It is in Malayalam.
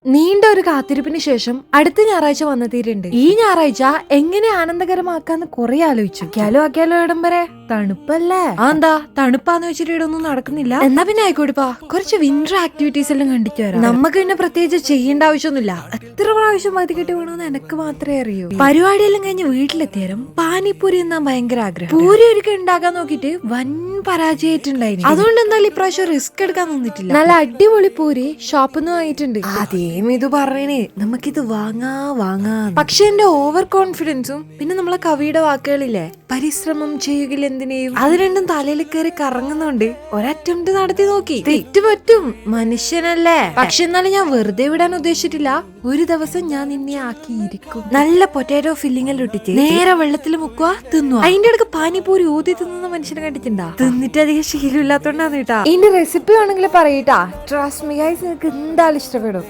നീണ്ട ഒരു കാത്തിരിപ്പിന് ശേഷം അടുത്ത ഞായറാഴ്ച വന്നെത്തിയിട്ടുണ്ട്. ഈ ഞായറാഴ്ച എങ്ങനെ ആനന്ദകരമാക്കാന്ന് കുറെ ആലോചിച്ചു. ആക്കിയാലോ ഇടം വരെ തണുപ്പല്ലേ? എന്താ തണുപ്പാന്ന് വെച്ചിട്ട് ഇടൊന്നും നടക്കുന്നില്ല. എന്നാ പിന്നെ ആയിക്കോട്ടെപ്പാ, കുറച്ച് വിന്റർ ആക്ടിവിറ്റീസ് എല്ലാം കണ്ടിട്ട് വരാം. നമുക്ക് പിന്നെ പ്രത്യേകിച്ച് ചെയ്യേണ്ട ആവശ്യമൊന്നുമില്ല. എത്ര പ്രാവശ്യം മതി കെട്ടി വേണമെന്ന് എനിക്ക് മാത്രമേ അറിയൂ. പരിപാടിയെല്ലാം കഴിഞ്ഞ് വീട്ടിലെത്തിയാലും പാനിപ്പൂരി എന്നാ ഭയങ്കര ആഗ്രഹം. പൂരി ഒരിക്കൽ ഉണ്ടാക്കാൻ നോക്കിട്ട് വൻ പരാജയമായിട്ടുണ്ടായിരുന്നു. അതുകൊണ്ട് എന്തായാലും ഇപ്രാവശ്യം റിസ്ക് എടുക്കാൻ നിന്നിട്ടില്ല. നല്ല അടിപൊളി പൂരി ഷോപ്പിൽ നിന്ന് വാങ്ങിയിട്ടുണ്ട്. ഇത് പറയണേ നമുക്കിത് വാങ്ങാ. പക്ഷെ എന്റെ ഓവർ കോൺഫിഡൻസും പിന്നെ നമ്മളെ കവിയുടെ വാക്കുകളില്ലേ, പരിശ്രമം ചെയ്യുകില്ല എന്തിനേയും, അത് രണ്ടും തലയിൽ കയറി കറങ്ങുന്നുണ്ട്. ഒരറ്റംപ്റ്റ് നടത്തി നോക്കി, തെറ്റ് പറ്റും, മനുഷ്യനല്ലേ. പക്ഷെ എന്നാലും ഞാൻ വെറുതെ വിടാൻ ഉദ്ദേശിച്ചിട്ടില്ല. ഒരു ദിവസം ഞാൻ നിന്നെ ആക്കിയിരിക്കും. നല്ല പൊട്ടാറ്റോ ഫില്ലിങ്ങിൽ ഇട്ടിട്ട് നേരെ വെള്ളത്തിൽ മുക്കുക, തിന്നുക. അതിന്റെ അടുക്ക് പാനിപ്പൂരി ഊതി തിന്നുന്ന മനുഷ്യനെ കണ്ടിട്ടുണ്ടാ? തിന്നിട്ട് അധികം ശീലമില്ലാത്തോണ്ടാണ് കേട്ടാ. ഇതിന്റെ റെസിപ്പി ആണെങ്കിൽ പറയട്ടാ, ട്രസ്റ്റ് മീ ഗൈസ്, നിങ്ങൾക്ക് എന്തായാലും ഇഷ്ടപ്പെടും.